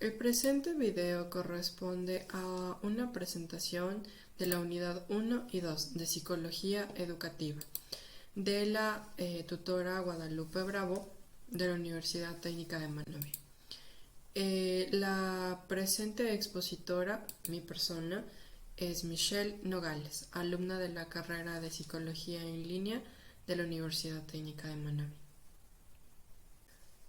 El presente video corresponde a una presentación de la unidad 1 y 2 de Psicología Educativa de la tutora Guadalupe Bravo de la Universidad Técnica de Manabí. La presente expositora, mi persona, es Michelle Nogales, alumna de la carrera de Psicología en línea de la Universidad Técnica de Manabí.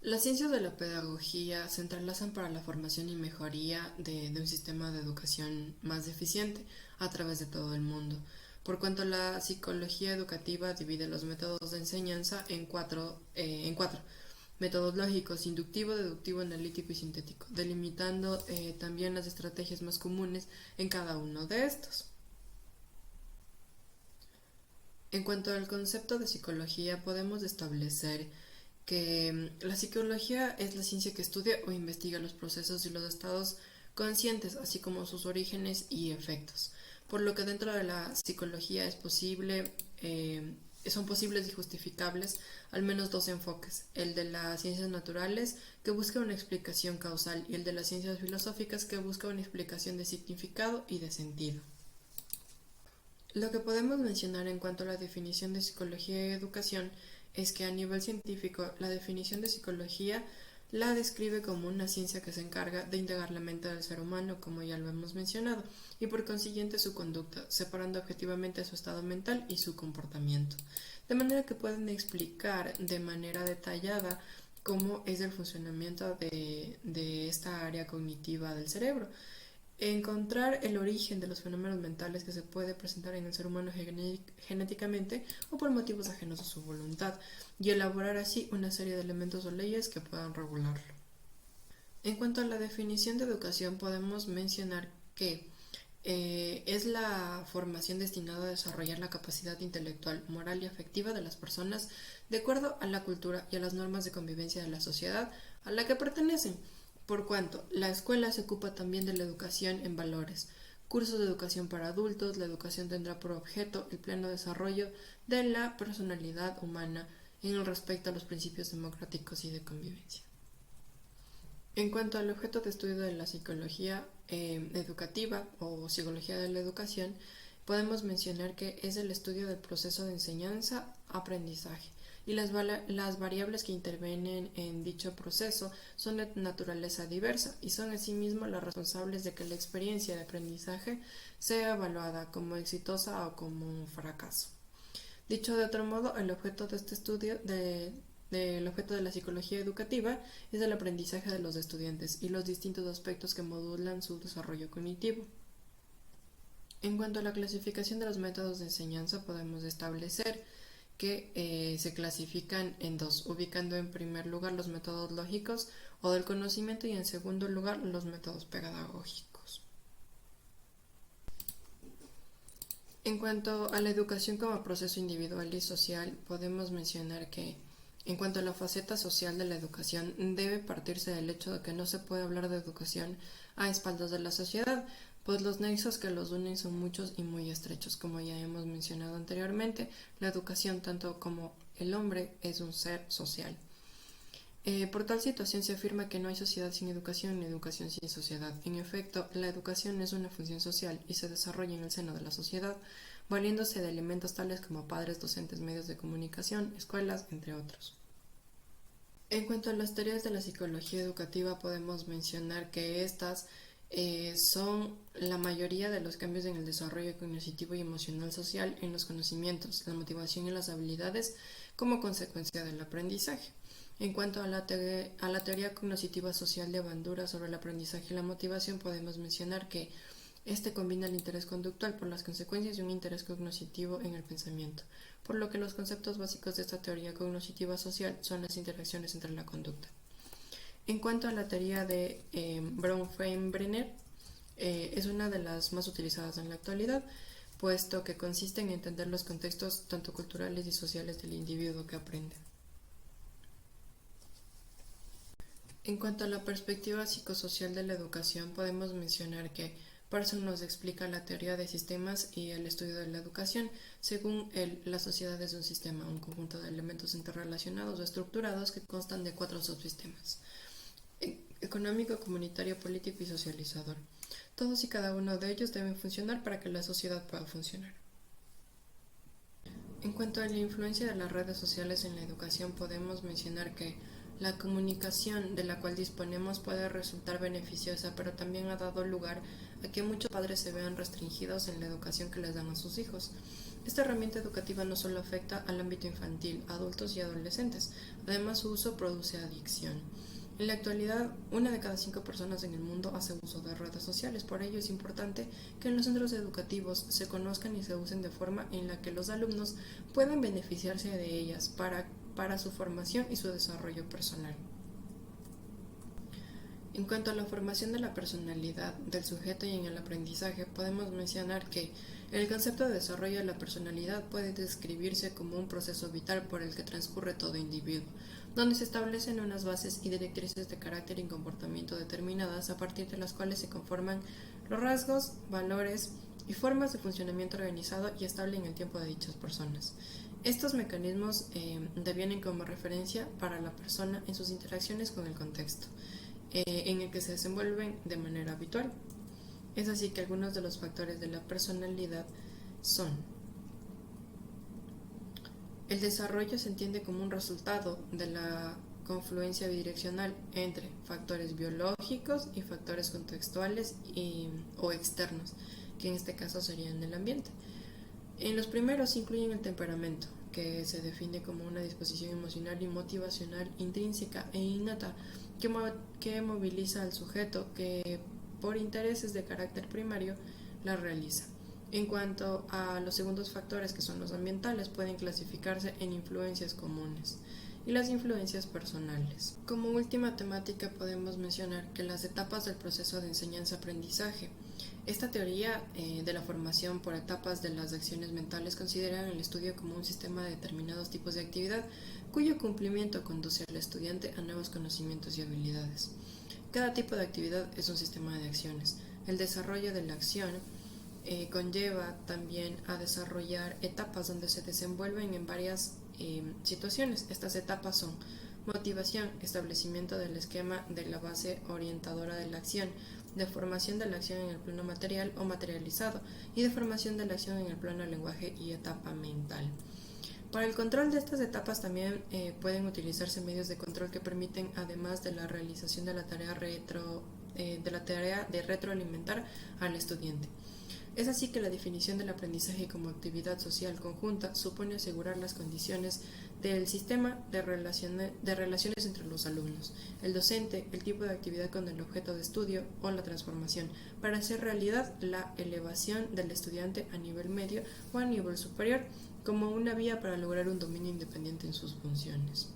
Las ciencias de la pedagogía se entrelazan para la formación y mejoría de un sistema de educación más eficiente a través de todo el mundo, por cuanto la psicología educativa divide los métodos de enseñanza en cuatro, métodos lógicos: inductivo, deductivo, analítico y sintético, delimitando también las estrategias más comunes en cada uno de estos. En cuanto al concepto de psicología, podemos establecer que la psicología es la ciencia que estudia o investiga los procesos y los estados conscientes, así como sus orígenes y efectos. Por lo que dentro de la psicología son posibles y justificables al menos dos enfoques: el de las ciencias naturales, que busca una explicación causal, y el de las ciencias filosóficas, que busca una explicación de significado y de sentido. Lo que podemos mencionar en cuanto a la definición de psicología y educación es que a nivel científico la definición de psicología la describe como una ciencia que se encarga de indagar la mente del ser humano, como ya lo hemos mencionado, y por consiguiente su conducta, separando objetivamente su estado mental y su comportamiento, de manera que pueden explicar de manera detallada cómo es el funcionamiento de esta área cognitiva del cerebro, encontrar el origen de los fenómenos mentales que se puede presentar en el ser humano genéticamente o por motivos ajenos a su voluntad, y elaborar así una serie de elementos o leyes que puedan regularlo. En cuanto a la definición de educación, podemos mencionar que es la formación destinada a desarrollar la capacidad intelectual, moral y afectiva de las personas de acuerdo a la cultura y a las normas de convivencia de la sociedad a la que pertenecen, por cuanto la escuela se ocupa también de la educación en valores, cursos de educación para adultos. La educación tendrá por objeto el pleno desarrollo de la personalidad humana en el respecto a los principios democráticos y de convivencia. En cuanto al objeto de estudio de la psicología educativa o psicología de la educación, podemos mencionar que es el estudio del proceso de enseñanza-aprendizaje, y las variables que intervienen en dicho proceso son de naturaleza diversa y son asimismo las responsables de que la experiencia de aprendizaje sea evaluada como exitosa o como un fracaso. Dicho de otro modo, el objeto de este estudio del objeto de la psicología educativa es el aprendizaje de los estudiantes y los distintos aspectos que modulan su desarrollo cognitivo. En cuanto a la clasificación de los métodos de enseñanza, podemos establecer que se clasifican en dos, ubicando en primer lugar los métodos lógicos o del conocimiento y en segundo lugar los métodos pedagógicos. En cuanto a la educación como proceso individual y social, podemos mencionar que en cuanto a la faceta social de la educación, debe partirse del hecho de que no se puede hablar de educación a espaldas de la sociedad, pues los nexos que los unen son muchos y muy estrechos. Como ya hemos mencionado anteriormente, la educación, tanto como el hombre, es un ser social. Por tal situación se afirma que no hay sociedad sin educación ni educación sin sociedad. En efecto, la educación es una función social y se desarrolla en el seno de la sociedad, valiéndose de elementos tales como padres, docentes, medios de comunicación, escuelas, entre otros. En cuanto a las teorías de la psicología educativa, podemos mencionar que estas son la mayoría de los cambios en el desarrollo cognitivo y emocional social, en los conocimientos, la motivación y las habilidades como consecuencia del aprendizaje. En cuanto a la teoría cognitiva social de Bandura sobre el aprendizaje y la motivación, podemos mencionar que este combina el interés conductual por las consecuencias y un interés cognitivo en el pensamiento, por lo que los conceptos básicos de esta teoría cognitiva social son las interacciones entre la conducta. En cuanto a la teoría de Bronfenbrenner, es una de las más utilizadas en la actualidad, puesto que consiste en entender los contextos tanto culturales y sociales del individuo que aprende. En cuanto a la perspectiva psicosocial de la educación, podemos mencionar que Parsons nos explica la teoría de sistemas y el estudio de la educación. Según él, la sociedad es un sistema, un conjunto de elementos interrelacionados o estructurados que constan de 4 subsistemas. económico, comunitario, político y socializador. Todos y cada uno de ellos deben funcionar para que la sociedad pueda funcionar. En cuanto a la influencia de las redes sociales en la educación, podemos mencionar que la comunicación de la cual disponemos puede resultar beneficiosa, pero también ha dado lugar a que muchos padres se vean restringidos en la educación que les dan a sus hijos. Esta herramienta educativa no solo afecta al ámbito infantil, adultos y adolescentes, además su uso produce adicción. En la actualidad, 1 de cada 5 personas en el mundo hace uso de redes sociales, por ello es importante que en los centros educativos se conozcan y se usen de forma en la que los alumnos puedan beneficiarse de ellas para su formación y su desarrollo personal. En cuanto a la formación de la personalidad del sujeto y en el aprendizaje, podemos mencionar que el concepto de desarrollo de la personalidad puede describirse como un proceso vital por el que transcurre todo individuo, donde se establecen unas bases y directrices de carácter y comportamiento determinadas a partir de las cuales se conforman los rasgos, valores y formas de funcionamiento organizado y estable en el tiempo de dichas personas. Estos mecanismos devienen como referencia para la persona en sus interacciones con el contexto en el que se desenvuelven de manera habitual. Es así que algunos de los factores de la personalidad son: el desarrollo se entiende como un resultado de la confluencia bidireccional entre factores biológicos y factores contextuales o externos, que en este caso serían el ambiente. En los primeros incluyen el temperamento, que se define como una disposición emocional y motivacional intrínseca e innata que moviliza al sujeto que, por intereses de carácter primario, la realiza. En cuanto a los segundos factores, que son los ambientales, pueden clasificarse en influencias comunes y las influencias personales. Como última temática podemos mencionar que las etapas del proceso de enseñanza-aprendizaje. Esta teoría de la formación por etapas de las acciones mentales considera el estudio como un sistema de determinados tipos de actividad cuyo cumplimiento conduce al estudiante a nuevos conocimientos y habilidades. Cada tipo de actividad es un sistema de acciones. El desarrollo de la acción conlleva también a desarrollar etapas donde se desenvuelven en varias situaciones. Estas etapas son motivación, establecimiento del esquema de la base orientadora de la acción, de formación de la acción en el plano material o materializado y de formación de la acción en el plano del lenguaje y etapa mental. Para el control de estas etapas también pueden utilizarse medios de control que permiten, además de la realización de la tarea de retroalimentar al estudiante. Es así que la definición del aprendizaje como actividad social conjunta supone asegurar las condiciones del sistema de relaciones entre los alumnos, el docente, el tipo de actividad con el objeto de estudio o la transformación, para hacer realidad la elevación del estudiante a nivel medio o a nivel superior, como una vía para lograr un dominio independiente en sus funciones.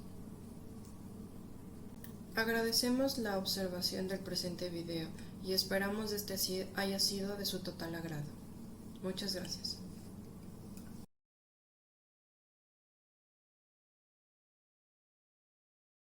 Agradecemos la observación del presente video y esperamos este haya sido de su total agrado. Muchas gracias.